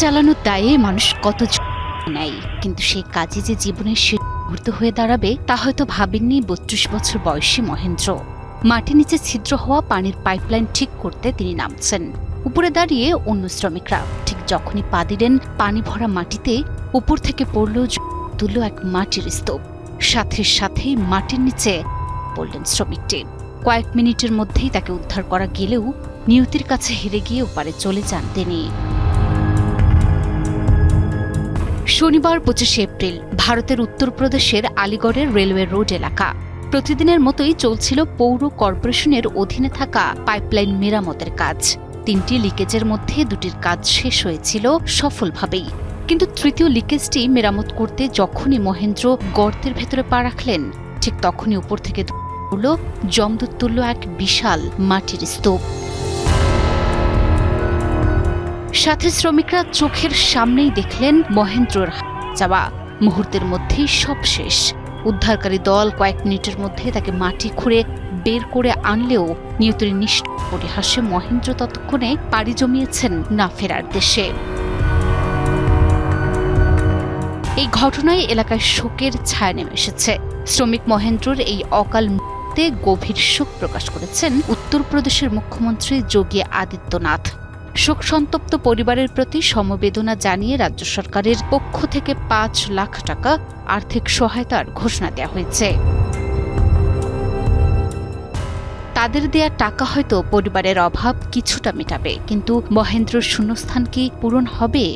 চালানোর দায়ে মানুষ কত নেয়, কিন্তু সেই কাজে যে জীবনের শেষ মুহূর্ত হয়ে দাঁড়াবে তা হয়তো ভাবেননি ৩২ বছর বয়সী মহেন্দ্র। মাটির নিচে ছিদ্র হওয়া পানির পাইপলাইন ঠিক করতে তিনি নামছেন। উপরে দাঁড়িয়ে অন্য শ্রমিকরা। ঠিক যখনই পা দিলেন পানি ভরা মাটিতে, উপর থেকে পড়ল তুলল এক মাটির স্তূপ। সাথে সাথেই মাটির নিচে পড়লেন শ্রমিকটি। কয়েক মিনিটের মধ্যেই তাকে উদ্ধার করা গেলেও নিয়তির কাছে হেরে গিয়ে ওপারে চলে যান তিনি। শনিবার ২৫ এপ্রিল ভারতের উত্তরপ্রদেশের আলিগড়ের রেলওয়ে রোড এলাকা। প্রতিদিনের মতোই চলছিল পৌর কর্পোরেশনের অধীনে থাকা পাইপলাইন মেরামতের কাজ। ৩টি লিকেজের মধ্যে ২টির কাজ শেষ হয়েছিল সফলভাবেই, কিন্তু তৃতীয় লিকেজটি মেরামত করতে যখনই মহেন্দ্র গর্তের ভেতরে পা রাখলেন, ঠিক তখনই উপর থেকে পড়ল যমদূত তুল্য এক বিশাল মাটির স্তূপ। সাথে শ্রমিকরা চোখের সামনেই দেখলেন মহেন্দ্রর যাওয়া। মুহূর্তের মধ্যেই সব শেষ। উদ্ধারকারী দল কয়েক মিনিটের মধ্যে তাকে মাটি খুঁড়ে বের করে আনলেও নিয়তির নিষ্ঠুর পরিহাসে মহেন্দ্র ততক্ষণে পাড়ি জমিয়েছেন না ফেরার দেশে। এই ঘটনায় এলাকায় শোকের ছায়া নেমে এসেছে। শ্রমিক মহেন্দ্রর এই অকাল মৃত্যুতে গভীর শোক প্রকাশ করেছেন উত্তরপ্রদেশের মুখ্যমন্ত্রী যোগী আদিত্যনাথ। শোকসন্তপ্ত পরিবারের প্রতি সমবেদনা জানিয়ে রাজ্য সরকারের পক্ষ থেকে ৫ লাখ টাকা আর্থিক সহায়তার ঘোষণা দেওয়া হয়েছে। তাদের দেয়া টাকা হয়তো পরিবারের অভাব কিছুটা মেটাবে, কিন্তু মহেন্দ্রর শূন্যস্থান কি পূরণ হবে?